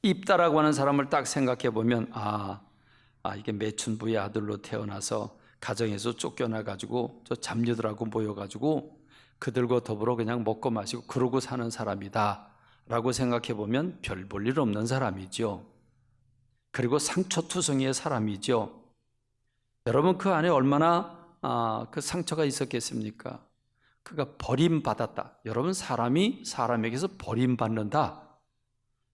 입다라고 하는 사람을 딱 생각해 보면 이게 매춘부의 아들로 태어나서 가정에서 쫓겨나 가지고 저 잡녀들하고 모여 가지고 그들과 더불어 그냥 먹고 마시고 그러고 사는 사람이다 라고 생각해 보면 별 볼 일 없는 사람이죠. 그리고 상처투성이의 사람이죠. 여러분, 그 안에 얼마나 그 상처가 있었겠습니까? 그가 버림받았다. 여러분, 사람이 사람에게서 버림받는다.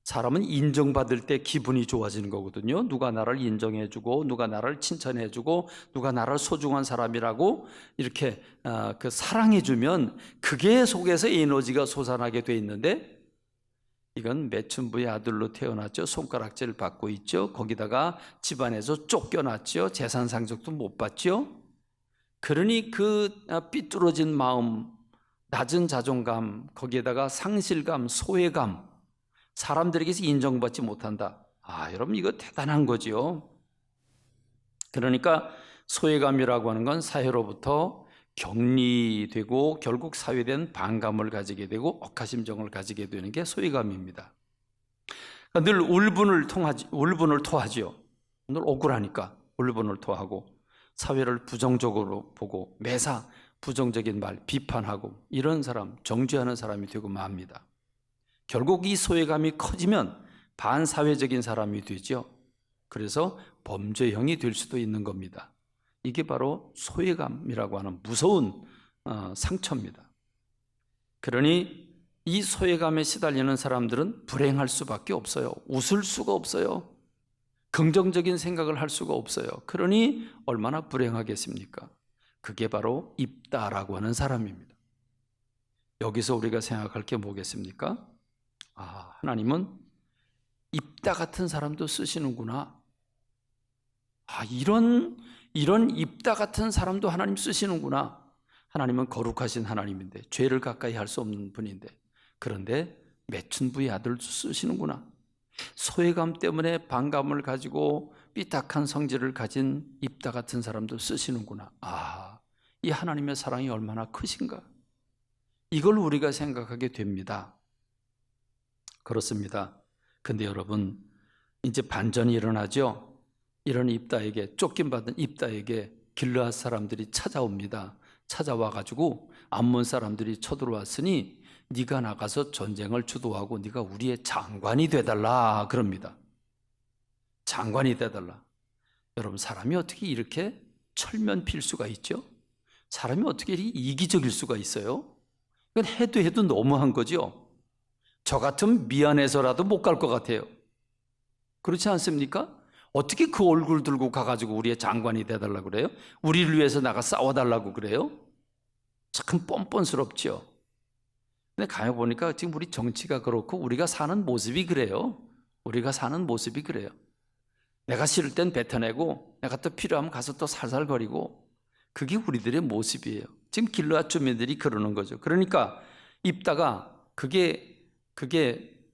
사람은 인정받을 때 기분이 좋아지는 거거든요. 누가 나를 인정해주고 누가 나를 칭찬해주고 누가 나를 소중한 사람이라고 이렇게 그 사랑해주면 그게 속에서 에너지가 솟아나게 돼 있는데, 이건 매춘부의 아들로 태어났죠. 손가락질 받고 있죠. 거기다가 집안에서 쫓겨났죠. 재산 상속도 못 받죠. 그러니 그 삐뚤어진 마음, 낮은 자존감, 거기에다가 상실감, 소외감, 사람들에게서 인정받지 못한다. 여러분, 이거 대단한 거죠. 그러니까 소외감이라고 하는 건 사회로부터 격리되고 결국 사회에 대한 반감을 가지게 되고 억하심정을 가지게 되는 게 소외감입니다. 늘 울분을 토하죠. 늘 억울하니까 울분을 토하고 사회를 부정적으로 보고 매사 부정적인 말, 비판하고 이런 사람, 정죄하는 사람이 되고 맙니다. 결국 이 소외감이 커지면 반사회적인 사람이 되죠. 그래서 범죄형이 될 수도 있는 겁니다. 이게 바로 소외감이라고 하는 무서운 상처입니다. 그러니 이 소외감에 시달리는 사람들은 불행할 수밖에 없어요. 웃을 수가 없어요. 긍정적인 생각을 할 수가 없어요. 그러니 얼마나 불행하겠습니까? 그게 바로 입다라고 하는 사람입니다. 여기서 우리가 생각할 게 뭐겠습니까? 하나님은 입다 같은 사람도 쓰시는구나. 이런 입다 같은 사람도 하나님 쓰시는구나. 하나님은 거룩하신 하나님인데 죄를 가까이 할 수 없는 분인데, 그런데 매춘부의 아들도 쓰시는구나. 소외감 때문에 반감을 가지고 삐딱한 성질을 가진 입다 같은 사람도 쓰시는구나. 이 하나님의 사랑이 얼마나 크신가. 이걸 우리가 생각하게 됩니다. 그렇습니다. 근데 여러분, 이제 반전이 일어나죠. 이런 입다에게, 쫓김받은 입다에게 길르앗 사람들이 찾아옵니다. 찾아와 가지고 암몬 사람들이 쳐들어왔으니 네가 나가서 전쟁을 주도하고 네가 우리의 장관이 되달라 그럽니다. 장관이 되달라. 여러분, 사람이 어떻게 이렇게 철면 필 수가 있죠? 사람이 어떻게 이렇게 이기적일 수가 있어요? 이건 해도 너무한 거죠. 저 같으면 미안해서라도 못 갈 것 같아요. 그렇지 않습니까? 어떻게 그 얼굴 들고 가가지고 우리의 장관이 되달라고 그래요? 우리를 위해서 나가 싸워달라고 그래요? 참 뻔뻔스럽죠. 근데 가만보니까 지금 우리 정치가 그렇고 우리가 사는 모습이 그래요. 우리가 사는 모습이 그래요. 내가 싫을 땐 뱉어내고 내가 또 필요하면 가서 또 살살거리고, 그게 우리들의 모습이에요. 지금 길르앗 주민들이 그러는 거죠. 그러니까 입다가 그게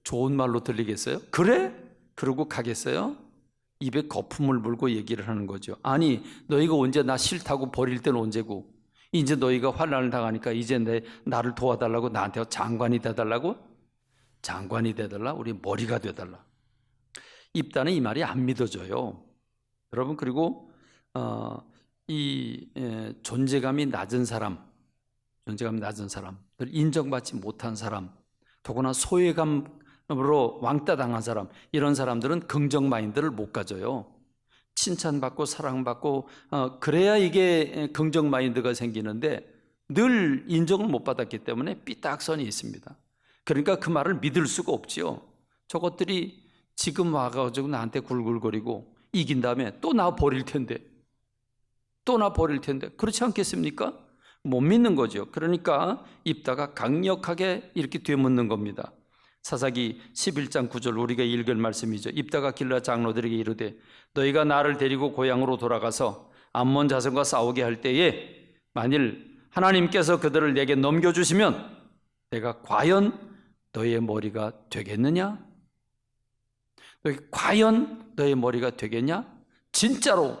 좋은 말로 들리겠어요? 그래? 그러고 가겠어요? 입에 거품을 물고 얘기를 하는 거죠. 아니, 너희가 언제 나 싫다고 버릴 때는 언제고, 이제 너희가 환난을 당하니까 이제 나를 도와달라고, 나한테 장관이 돼달라고? 장관이 돼달라? 우리 머리가 돼달라. 입다는 이 말이 안 믿어져요. 여러분, 그리고 존재감이 낮은 사람, 늘 인정받지 못한 사람, 더구나 소외감으로 왕따 당한 사람, 이런 사람들은 긍정 마인드를 못 가져요. 칭찬받고 사랑받고 그래야 이게 긍정 마인드가 생기는데 늘 인정을 못 받았기 때문에 삐딱선이 있습니다. 그러니까 그 말을 믿을 수가 없지요. 저것들이 지금 와가지고 나한테 굴굴거리고 이긴 다음에 또 나 버릴 텐데 그렇지 않겠습니까? 못 믿는 거죠. 그러니까 입다가 강력하게 이렇게 되묻는 겁니다. 사사기 11장 9절 우리가 읽을 말씀이죠. 입다가 길르앗 장로들에게 이르되 너희가 나를 데리고 고향으로 돌아가서 암몬 자손과 싸우게 할 때에 만일 하나님께서 그들을 내게 넘겨주시면 내가 과연 너희의 머리가 되겠느냐? 과연 너희 머리가 되겠냐? 진짜로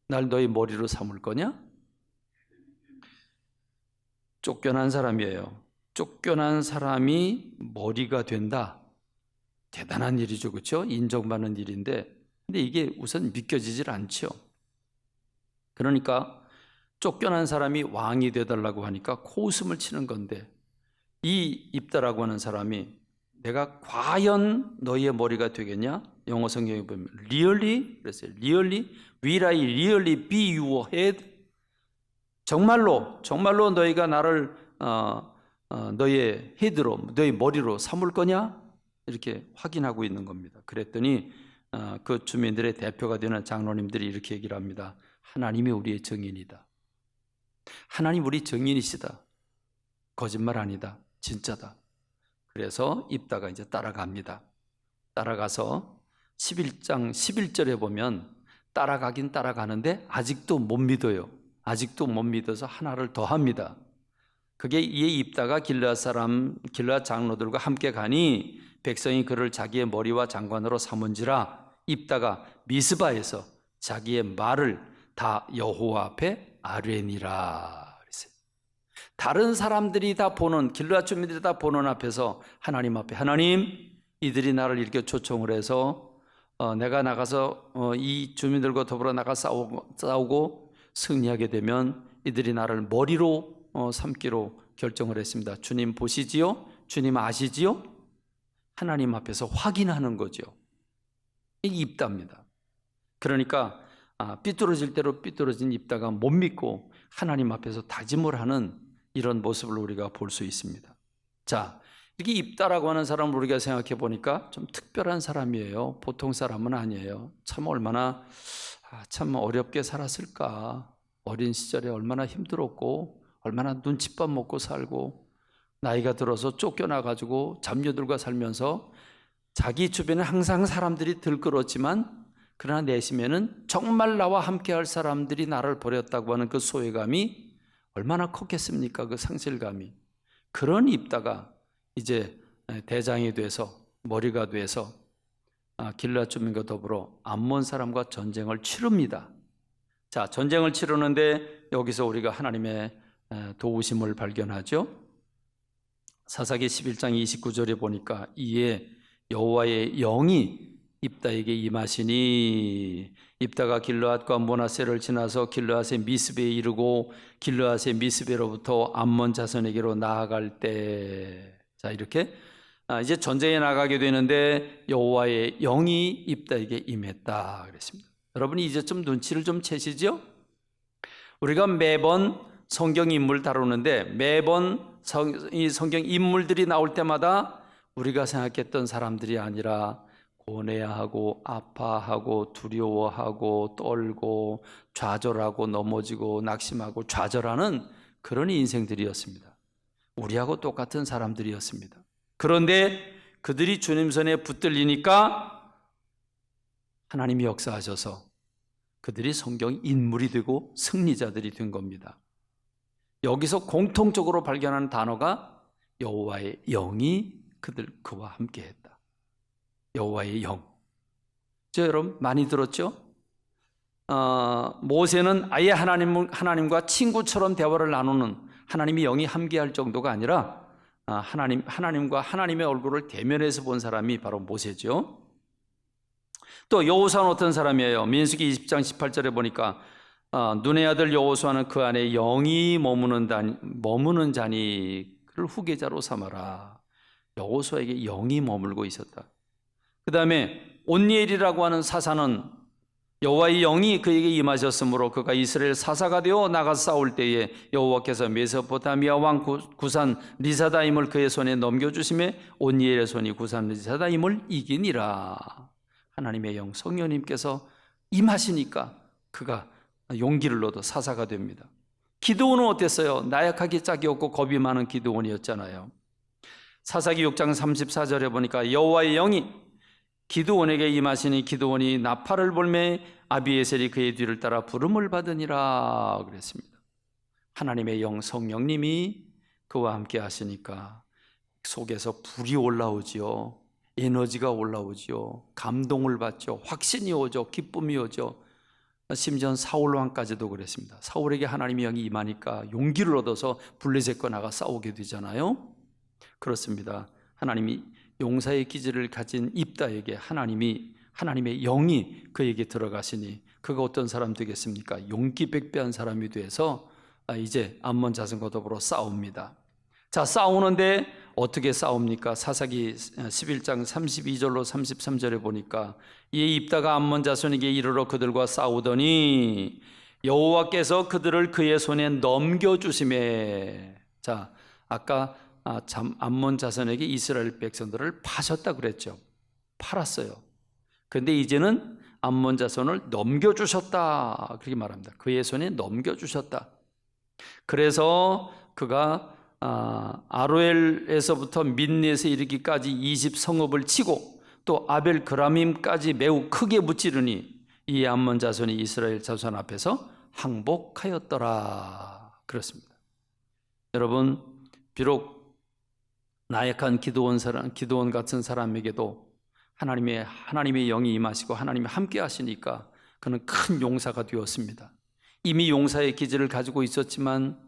날 너희 머리로 삼을 거냐? 쫓겨난 사람이에요. 쫓겨난 사람이 머리가 된다. 대단한 일이죠, 그렇죠? 인정받는 일인데, 근데 이게 우선 믿겨지질 않죠. 그러니까 쫓겨난 사람이 왕이 되달라고 하니까 코웃음을 치는 건데, 이 입다라고 하는 사람이 내가 과연 너희의 머리가 되겠냐? 영어 성경에 보면 really, 그랬어요. will I really be your head? 정말로 너희가 나를 너희의 헤드로, 너희 머리로 삼을 거냐? 이렇게 확인하고 있는 겁니다. 그랬더니 그 주민들의 대표가 되는 장로님들이 이렇게 얘기를 합니다. 하나님이 우리의 증인이다. 하나님 우리 증인이시다. 거짓말 아니다. 진짜다. 그래서 입다가 이제 따라갑니다. 따라가서 11장 11절에 보면 따라가긴 따라가는데 아직도 못 믿어요. 아직도 못 믿어서 하나를 더 합니다. 그게 이에 입다가 길르앗 장로들과 함께 가니 백성이 그를 자기의 머리와 장관으로 삼은지라 입다가 미스바에서 자기의 말을 다 여호와 앞에 아뢰니라. 다른 사람들이 다 보는, 길르앗 주민들이 다 보는 앞에서 하나님 앞에, 하나님, 이들이 나를 이렇게 초청을 해서 내가 나가서 이 주민들과 더불어 나가 싸우고 승리하게 되면 이들이 나를 머리로 삼기로 결정을 했습니다. 주님 보시지요? 주님 아시지요? 하나님 앞에서 확인하는 거죠. 이게 입다입니다. 그러니까 삐뚤어질 대로 삐뚤어진 입다가 못 믿고 하나님 앞에서 다짐을 하는 이런 모습을 우리가 볼 수 있습니다. 자, 이렇게 입다라고 하는 사람을 우리가 생각해 보니까 좀 특별한 사람이에요. 보통 사람은 아니에요. 참 얼마나 참 어렵게 살았을까. 어린 시절에 얼마나 힘들었고 얼마나 눈칫밥 먹고 살고 나이가 들어서 쫓겨나가지고 잡녀들과 살면서 자기 주변에 항상 사람들이 들끓었지만 그러나 내심에는 정말 나와 함께할 사람들이 나를 버렸다고 하는 그 소외감이 얼마나 컸겠습니까? 그 상실감이. 그런 입다가 이제 대장이 돼서 머리가 돼서 길르앗 주민과 더불어 암몬 사람과 전쟁을 치릅니다. 자, 전쟁을 치르는데 여기서 우리가 하나님의 도우심을 발견하죠. 사사기 11장 29절에 보니까 이에 여호와의 영이 입다에게 임하시니 입다가 길르앗과 므낫세를 지나서 길르앗의 미스베에 이르고 길르앗의 미스베로부터 암몬 자손에게로 나아갈 때, 자 이렇게 이제 전쟁에 나가게 되는데 여호와의 영이 입다에게 임했다 그랬습니다. 여러분이 이제 좀 눈치를 좀 채시죠? 우리가 매번 성경 인물 다루는데 매번 이 성경 인물들이 나올 때마다 우리가 생각했던 사람들이 아니라 고뇌하고 아파하고 두려워하고 떨고 좌절하고 넘어지고 낙심하고 좌절하는 그런 인생들이었습니다. 우리하고 똑같은 사람들이었습니다. 그런데 그들이 주님 손에 붙들리니까 하나님이 역사하셔서 그들이 성경 인물이 되고 승리자들이 된 겁니다. 여기서 공통적으로 발견하는 단어가 여호와의 영이 그와 함께했다. 여호와의 영. 저 여러분 많이 들었죠? 모세는 아예 하나님과 친구처럼 대화를 나누는 하나님의 영이 함께할 정도가 아니라 하나님과 하나님의 얼굴을 대면해서 본 사람이 바로 모세죠. 또 여호수아는 어떤 사람이에요? 민수기 20장 18절에 보니까 눈의 아들 여호수아는 그 안에 영이 머무는 자니 그를 후계자로 삼아라. 여호수아에게 영이 머물고 있었다. 그 다음에 온니엘이라고 하는 사사는 여호와의 영이 그에게 임하셨으므로 그가 이스라엘 사사가 되어 나가서 싸울 때에 여호와께서 메소포타미아 왕 구산 리사다임을 그의 손에 넘겨주심에 온니엘의 손이 구산 리사다임을 이기니라. 하나님의 영 성령님께서 임하시니까 그가 용기를 얻어 사사가 됩니다. 기드온은 어땠어요? 나약하기 짝이 없고 겁이 많은 기드온이었잖아요. 사사기 6장 34절에 보니까 여호와의 영이 기드온에게 임하시니 기드온이 나팔을 불매 아비에셀이 그의 뒤를 따라 부름을 받으니라 그랬습니다. 하나님의 영 성령님이 그와 함께 하시니까 속에서 불이 올라오지요. 에너지가 올라오지요. 감동을 받죠. 확신이 오죠. 기쁨이 오죠. 심지어 사울 왕까지도 그랬습니다. 사울에게 하나님의 영이 임하니까 용기를 얻어서 블레셋과 나가 싸우게 되잖아요. 그렇습니다. 하나님이 용사의 기질을 가진 입다에게 하나님의 영이 그에게 들어가시니 그가 어떤 사람 되겠습니까? 용기백배한 사람이 돼서 이제 암몬 자손과 더불어 싸웁니다. 자, 싸우는데 어떻게 싸웁니까? 사사기 11장 32절로 33절에 보니까 이 입다가 암몬 자손에게 이르러 그들과 싸우더니 여호와께서 그들을 그의 손에 넘겨주시매. 자, 아까 암몬 자손에게 이스라엘 백성들을 파셨다 그랬죠. 팔았어요. 그런데 이제는 암몬 자손을 넘겨주셨다 그렇게 말합니다. 그의 손에 넘겨주셨다. 그래서 그가 아로엘에서부터 민넷에 이르기까지 20성읍을 치고 또 아벨 그라밈까지 매우 크게 무찌르니 이 암몬 자손이 이스라엘 자손 앞에서 항복하였더라. 그렇습니다. 여러분, 비록 나약한 기드온 같은 사람에게도 하나님의 영이 임하시고 하나님이 함께 하시니까 그는 큰 용사가 되었습니다. 이미 용사의 기질을 가지고 있었지만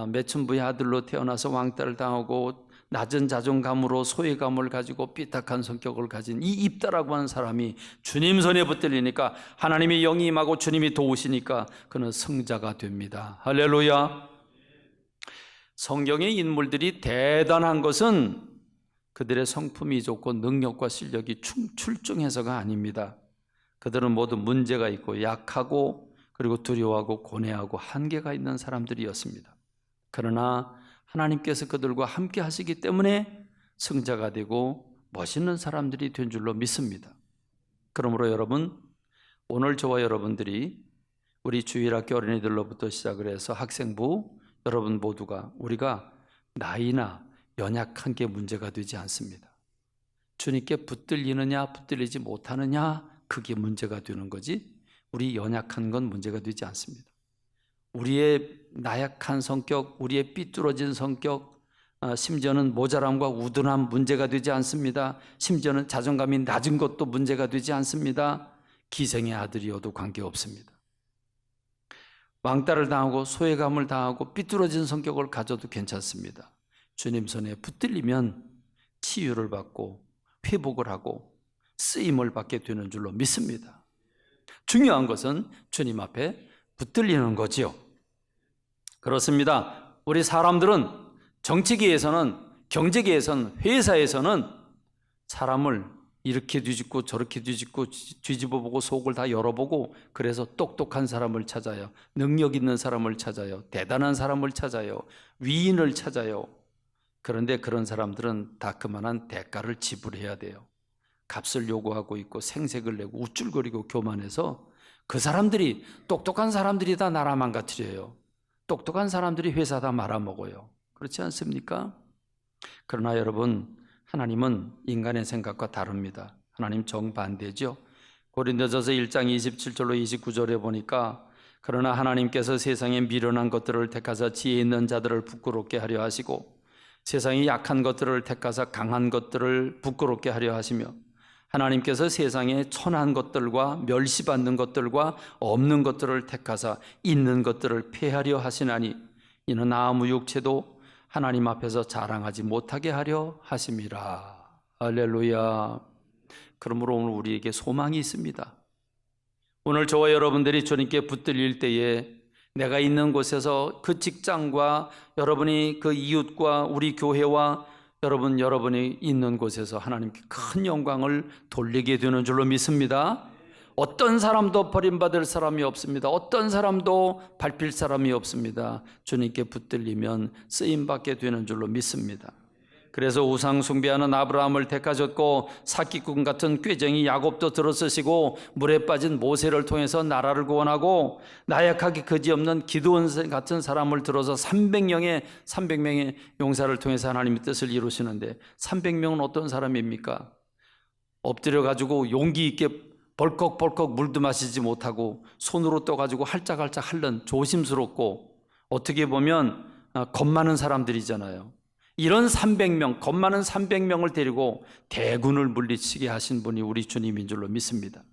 매춘부의 아들로 태어나서 왕따를 당하고 낮은 자존감으로 소외감을 가지고 삐딱한 성격을 가진 이 입다라고 하는 사람이 주님 손에 붙들리니까 하나님의 영이 임하고 주님이 도우시니까 그는 성자가 됩니다. 할렐루야. 성경의 인물들이 대단한 것은 그들의 성품이 좋고 능력과 실력이 출중해서가 아닙니다. 그들은 모두 문제가 있고 약하고 그리고 두려워하고 고뇌하고 한계가 있는 사람들이었습니다. 그러나 하나님께서 그들과 함께 하시기 때문에 승자가 되고 멋있는 사람들이 된 줄로 믿습니다. 그러므로 여러분, 오늘 저와 여러분들이 우리 주일학교 어린이들로부터 시작을 해서 학생부 여러분 모두가 우리가 나이나 연약한 게 문제가 되지 않습니다. 주님께 붙들리느냐 붙들리지 못하느냐 그게 문제가 되는 거지 우리 연약한 건 문제가 되지 않습니다. 우리의 나약한 성격, 우리의 삐뚤어진 성격, 심지어는 모자람과 우둔함 문제가 되지 않습니다. 심지어는 자존감이 낮은 것도 문제가 되지 않습니다. 기생의 아들이어도 관계없습니다. 왕따를 당하고 소외감을 당하고 삐뚤어진 성격을 가져도 괜찮습니다. 주님 손에 붙들리면 치유를 받고 회복을 하고 쓰임을 받게 되는 줄로 믿습니다. 중요한 것은 주님 앞에 붙들리는 거지요. 그렇습니다. 우리 사람들은 정치계에서는, 경제계에서는, 회사에서는 사람을 이렇게 뒤집고 저렇게 뒤집어보고 속을 다 열어보고 그래서 똑똑한 사람을 찾아요. 능력 있는 사람을 찾아요. 대단한 사람을 찾아요. 위인을 찾아요. 그런데 그런 사람들은 다 그만한 대가를 지불해야 돼요. 값을 요구하고 있고 생색을 내고 우쭐거리고 교만해서 그 사람들이, 똑똑한 사람들이 다 나라 망가뜨려요. 똑똑한 사람들이 회사 다 말아먹어요. 그렇지 않습니까? 그러나 여러분, 하나님은 인간의 생각과 다릅니다. 하나님 정반대죠. 고린도전서 1장 27절로 29절에 보니까 그러나 하나님께서 세상에 미련한 것들을 택하사 지혜 있는 자들을 부끄럽게 하려 하시고 세상에 약한 것들을 택하사 강한 것들을 부끄럽게 하려 하시며 하나님께서 세상에 천한 것들과 멸시받는 것들과 없는 것들을 택하사 있는 것들을 폐하려 하시나니 이는 아무 육체도 하나님 앞에서 자랑하지 못하게 하려 하심이라. 할렐루야. 그러므로 오늘 우리에게 소망이 있습니다. 오늘 저와 여러분들이 주님께 붙들릴 때에 내가 있는 곳에서 그 직장과 여러분이 그 이웃과 우리 교회와 여러분이 있는 곳에서 하나님께 큰 영광을 돌리게 되는 줄로 믿습니다. 어떤 사람도 버림받을 사람이 없습니다. 어떤 사람도 밟힐 사람이 없습니다. 주님께 붙들리면 쓰임받게 되는 줄로 믿습니다. 그래서 우상 숭배하는 아브라함을 택하셨고 사기꾼 같은 꾀쟁이 야곱도 들어서시고 물에 빠진 모세를 통해서 나라를 구원하고 나약하게 그지없는 기드온 같은 사람을 들어서 300명의 용사를 통해서 하나님의 뜻을 이루시는데 300명은 어떤 사람입니까? 엎드려 가지고 용기 있게 벌컥벌컥 물도 마시지 못하고 손으로 떠가지고 할짝할짝 핥는 조심스럽고 어떻게 보면 겁 많은 사람들이잖아요. 이런 300명, 겁 많은 300명을 데리고 대군을 물리치게 하신 분이 우리 주님인 줄로 믿습니다.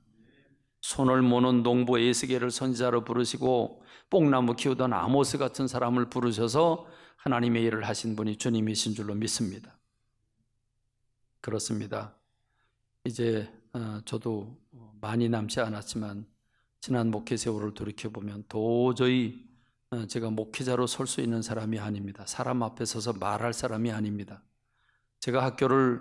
손을 모는 농부 에스겔을 선지자로 부르시고 뽕나무 키우던 아모스 같은 사람을 부르셔서 하나님의 일을 하신 분이 주님이신 줄로 믿습니다. 그렇습니다. 이제 저도 많이 남지 않았지만 지난 목회 세월을 돌이켜보면 도저히 제가 목회자로 설 수 있는 사람이 아닙니다. 사람 앞에 서서 말할 사람이 아닙니다. 제가 학교를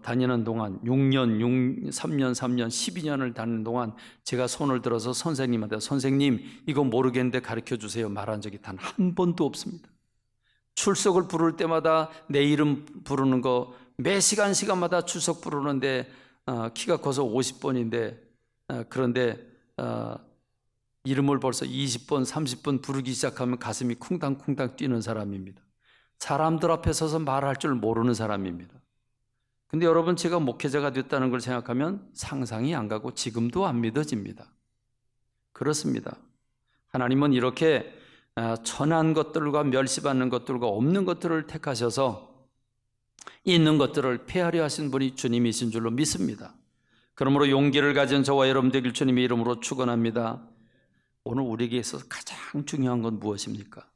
다니는 동안 3년, 12년을 다니는 동안 제가 손을 들어서 선생님한테 선생님 이거 모르겠는데 가르쳐 주세요 말한 적이 단 한 번도 없습니다. 출석을 부를 때마다 내 이름 부르는 거 매 시간마다 출석 부르는데 키가 커서 50번인데 그런데 이름을 벌써 20번, 30번 부르기 시작하면 가슴이 쿵당쿵당 뛰는 사람입니다. 사람들 앞에 서서 말할 줄 모르는 사람입니다. 근데 여러분 제가 목회자가 됐다는 걸 생각하면 상상이 안 가고 지금도 안 믿어집니다. 그렇습니다. 하나님은 이렇게 천한 것들과 멸시받는 것들과 없는 것들을 택하셔서 있는 것들을 폐하려 하신 분이 주님이신 줄로 믿습니다. 그러므로 용기를 가진 저와 여러분 되길 주님의 이름으로 축원합니다. 오늘 우리에게 있어서 가장 중요한 건 무엇입니까?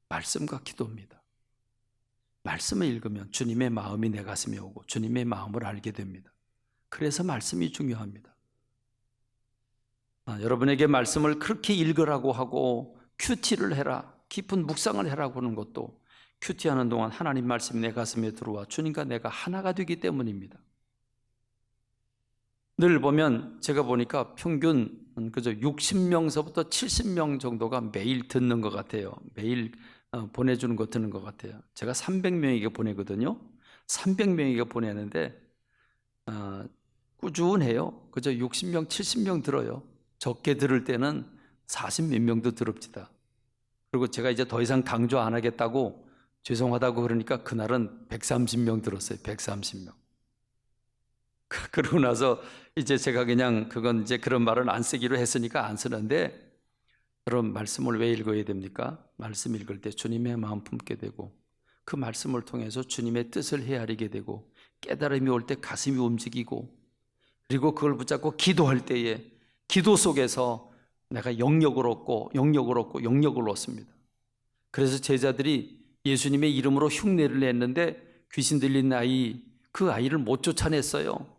말씀과 기도입니다. 말씀을 읽으면 주님의 마음이 내 가슴에 오고 주님의 마음을 알게 됩니다. 그래서 말씀이 중요합니다. 여러분에게 말씀을 그렇게 읽으라고 하고 큐티를 해라, 깊은 묵상을 해라고 하는 것도 큐티하는 동안 하나님 말씀이 내 가슴에 들어와 주님과 내가 하나가 되기 때문입니다. 늘 보면 제가 보니까 평균 그저 60명서부터 70명 정도가 매일 듣는 것 같아요. 매일 보내주는 거 듣는 것 같아요. 제가 300명에게 보내거든요. 300명에게 보내는데 꾸준해요. 그저 60명, 70명 들어요. 적게 들을 때는 40몇 명도 들읍시다. 그리고 제가 이제 더 이상 강조 안 하겠다고 죄송하다고 그러니까 그날은 130명 들었어요. 130명. 그러고 나서 이제 제가 그냥 그건 이제 그런 말은 안 쓰기로 했으니까 안 쓰는데, 그럼 말씀을 왜 읽어야 됩니까? 말씀 읽을 때 주님의 마음 품게 되고 그 말씀을 통해서 주님의 뜻을 헤아리게 되고 깨달음이 올 때 가슴이 움직이고 그리고 그걸 붙잡고 기도할 때에 기도 속에서 내가 영역을 얻고 영역을 얻습니다. 그래서 제자들이 예수님의 이름으로 흉내를 냈는데 귀신 들린 아이, 그 아이를 못 쫓아냈어요.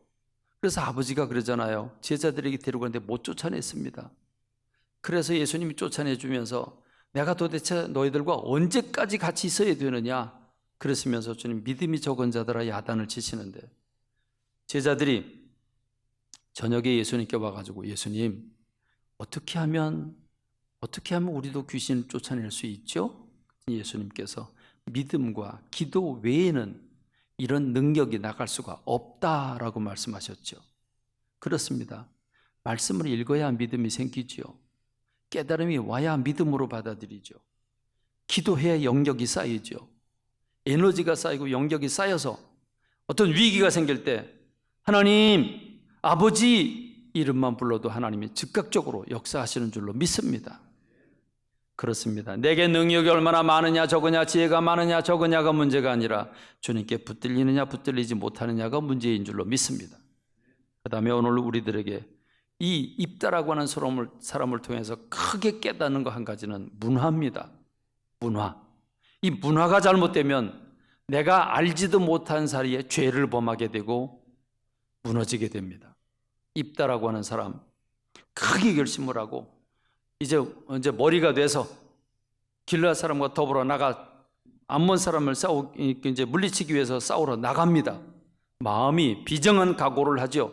그래서 아버지가 그러잖아요. 제자들에게 데려가는데 못 쫓아냈습니다. 그래서 예수님이 쫓아내주면서 내가 도대체 너희들과 언제까지 같이 있어야 되느냐 그랬으면서 주님 믿음이 적은 자들아 야단을 치시는데, 제자들이 저녁에 예수님께 와가지고 예수님 어떻게 하면 우리도 귀신을 쫓아낼 수 있죠? 예수님께서 믿음과 기도 외에는 이런 능력이 나갈 수가 없다라고 말씀하셨죠. 그렇습니다. 말씀을 읽어야 믿음이 생기지요. 깨달음이 와야 믿음으로 받아들이죠. 기도해야 영역이 쌓이죠. 에너지가 쌓이고 영역이 쌓여서 어떤 위기가 생길 때 하나님, 아버지 이름만 불러도 하나님이 즉각적으로 역사하시는 줄로 믿습니다. 그렇습니다. 내게 능력이 얼마나 많으냐 적으냐, 지혜가 많으냐 적으냐가 문제가 아니라 주님께 붙들리느냐 붙들리지 못하느냐가 문제인 줄로 믿습니다. 그 다음에 오늘 우리들에게 이 입다라고 하는 사람을 통해서 크게 깨닫는 거 한 가지는 문화입니다. 문화. 이 문화가 잘못되면 내가 알지도 못한 사이에 죄를 범하게 되고 무너지게 됩니다. 입다라고 하는 사람 크게 결심을 하고 이제 머리가 돼서 길르앗 사람과 더불어 나가 암몬 사람을 이제 물리치기 위해서 싸우러 나갑니다. 마음이 비정한 각오를 하죠.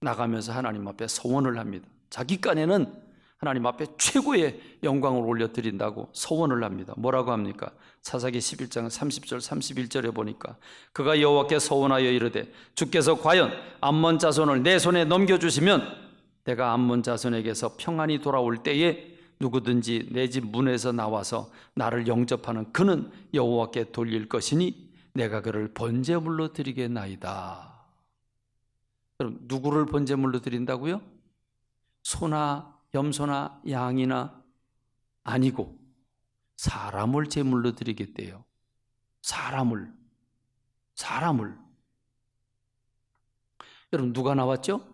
나가면서 하나님 앞에 소원을 합니다. 자기 깐에는 하나님 앞에 최고의 영광을 올려드린다고 소원을 합니다. 뭐라고 합니까? 사사기 11장 30절 31절에 보니까 그가 여호와께 소원하여 이르되 주께서 과연 암몬 자손을 내 손에 넘겨주시면 내가 암몬 자손에게서 평안이 돌아올 때에 누구든지 내 집 문에서 나와서 나를 영접하는 그는 여호와께 돌릴 것이니 내가 그를 번제물로 드리겠나이다. 그럼 누구를 번제물로 드린다고요? 소나 염소나 양이나 아니고 사람을 제물로 드리겠대요. 사람을. 여러분 누가 나왔죠?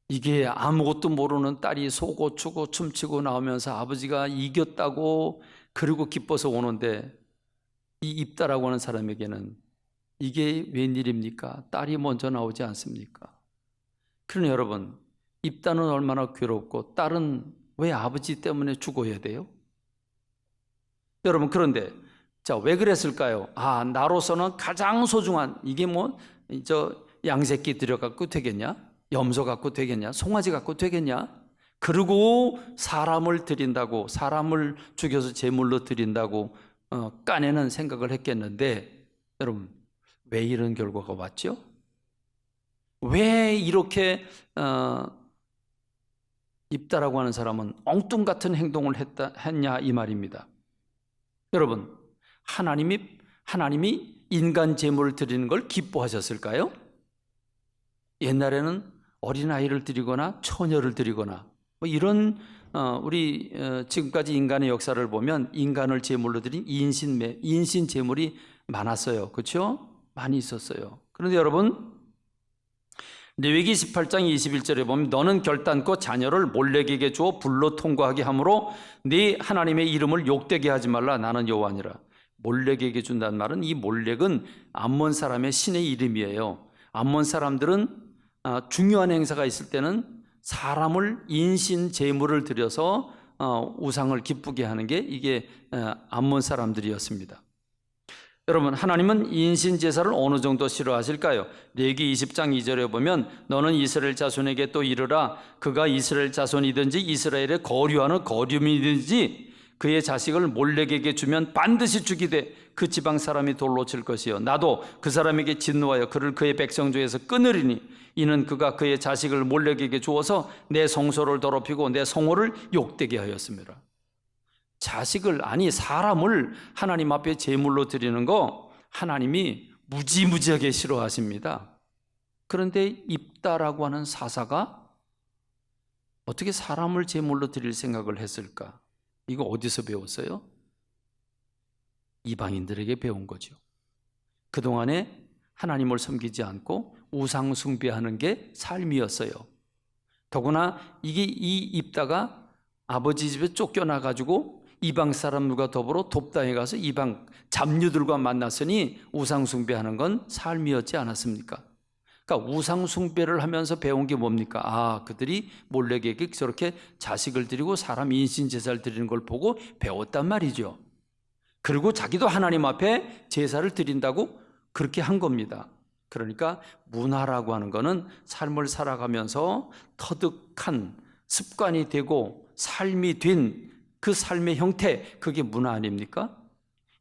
이게 아무것도 모르는 딸이 쏘고 추고 춤추고 나오면서 아버지가 이겼다고 그리고 기뻐서 오는데 이 입다라고 하는 사람에게는 이게 웬일입니까? 딸이 먼저 나오지 않습니까? 그러니 여러분, 입다는 얼마나 괴롭고 딸은 왜 아버지 때문에 죽어야 돼요? 여러분, 그런데 자, 왜 그랬을까요? 나로서는 가장 소중한, 이게 양새끼 들여갖고 되겠냐? 염소 갖고 되겠냐? 송아지 갖고 되겠냐? 그리고 사람을 드린다고, 사람을 죽여서 제물로 드린다고 까내는 생각을 했겠는데, 여러분, 왜 이런 결과가 왔죠? 왜 이렇게 입다라고 하는 사람은 엉뚱 같은 행동을 했냐 이 말입니다. 여러분, 하나님이 인간 제물을 드리는 걸 기뻐하셨을까요? 옛날에는 어린아이를 드리거나 처녀를 드리거나 이런 우리 지금까지 인간의 역사를 보면 인간을 제물로 드린 인신 제물이 많았어요. 그렇죠? 많이 있었어요. 그런데 여러분, 레위기 18장 21절에 보면 너는 결단코 자녀를 몰렉에게 주어 불로 통과하게 하므로 네 하나님의 이름을 욕되게 하지 말라. 나는 여호와니라. 몰렉에게 준다는 말은, 이 몰렉은 암몬 사람의 신의 이름이에요. 암몬 사람들은 중요한 행사가 있을 때는 사람을 인신 제물을 들여서 우상을 기쁘게 하는 게 이게 암몬 사람들이었습니다. 여러분, 하나님은 인신 제사를 어느 정도 싫어하실까요? 레위기 20장 2절에 보면 너는 이스라엘 자손에게 또 이르라. 그가 이스라엘 자손이든지 이스라엘의 거류하는 거류민이든지 그의 자식을 몰렉에게 주면 반드시 죽이되 그 지방 사람이 돌로 칠 것이요 나도 그 사람에게 진노하여 그를 그의 백성 중에서 끊으리니 이는 그가 그의 자식을 몰렉에게 주어서 내 성소를 더럽히고 내 성호를 욕되게 하였습니다. 자식을, 사람을 하나님 앞에 제물로 드리는 거 하나님이 무지무지하게 싫어하십니다. 그런데 입다라고 하는 사사가 어떻게 사람을 제물로 드릴 생각을 했을까? 이거 어디서 배웠어요? 이방인들에게 배운 거죠. 그동안에 하나님을 섬기지 않고 우상 숭배하는 게 삶이었어요. 더구나 이 입다가 아버지 집에 쫓겨나가지고 이방 사람들과 더불어 돕다에 가서 이방 잡류들과 만났으니 우상 숭배하는 건 삶이었지 않았습니까? 그러니까 우상 숭배를 하면서 배운 게 뭡니까? 그들이 몰렉에게 저렇게 자식을 드리고 사람 인신 제사를 드리는 걸 보고 배웠단 말이죠. 그리고 자기도 하나님 앞에 제사를 드린다고 그렇게 한 겁니다. 그러니까 문화라고 하는 거는 삶을 살아가면서 터득한 습관이 되고 삶이 된 그 삶의 형태, 그게 문화 아닙니까?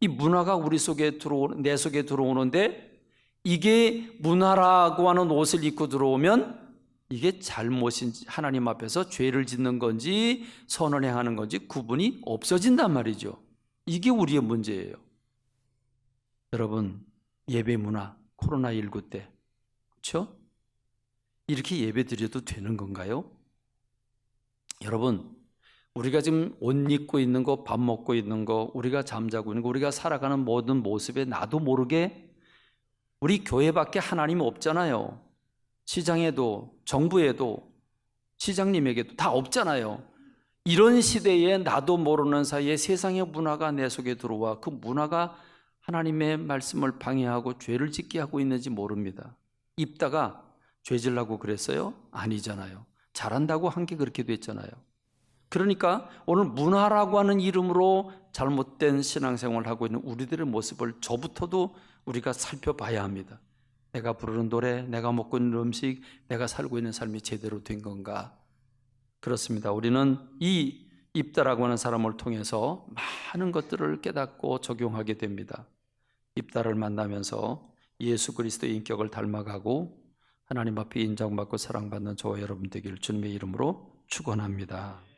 이 문화가 내 속에 들어오는데 이게 문화라고 하는 옷을 입고 들어오면 이게 잘못인지 하나님 앞에서 죄를 짓는 건지 선을 행하는 건지 구분이 없어진단 말이죠. 이게 우리의 문제예요. 여러분, 예배 문화 코로나19 때 그렇죠? 이렇게 예배 드려도 되는 건가요? 여러분, 우리가 지금 옷 입고 있는 거, 밥 먹고 있는 거, 우리가 잠자고 있는 거, 우리가 살아가는 모든 모습에 나도 모르게 우리 교회밖에 하나님 없잖아요. 시장에도, 정부에도, 시장님에게도 다 없잖아요. 이런 시대에 나도 모르는 사이에 세상의 문화가 내 속에 들어와 그 문화가 하나님의 말씀을 방해하고 죄를 짓게 하고 있는지 모릅니다. 입다가 죄 질라고 그랬어요? 아니잖아요. 잘한다고 한 게 그렇게 됐잖아요. 그러니까 오늘 문화라고 하는 이름으로 잘못된 신앙생활을 하고 있는 우리들의 모습을 저부터도 우리가 살펴봐야 합니다. 내가 부르는 노래, 내가 먹고 있는 음식, 내가 살고 있는 삶이 제대로 된 건가? 그렇습니다. 우리는 이 입다라고 하는 사람을 통해서 많은 것들을 깨닫고 적용하게 됩니다. 입다를 만나면서 예수 그리스도의 인격을 닮아가고 하나님 앞에 인정받고 사랑받는 저와 여러분 되기를 주님의 이름으로 축원합니다.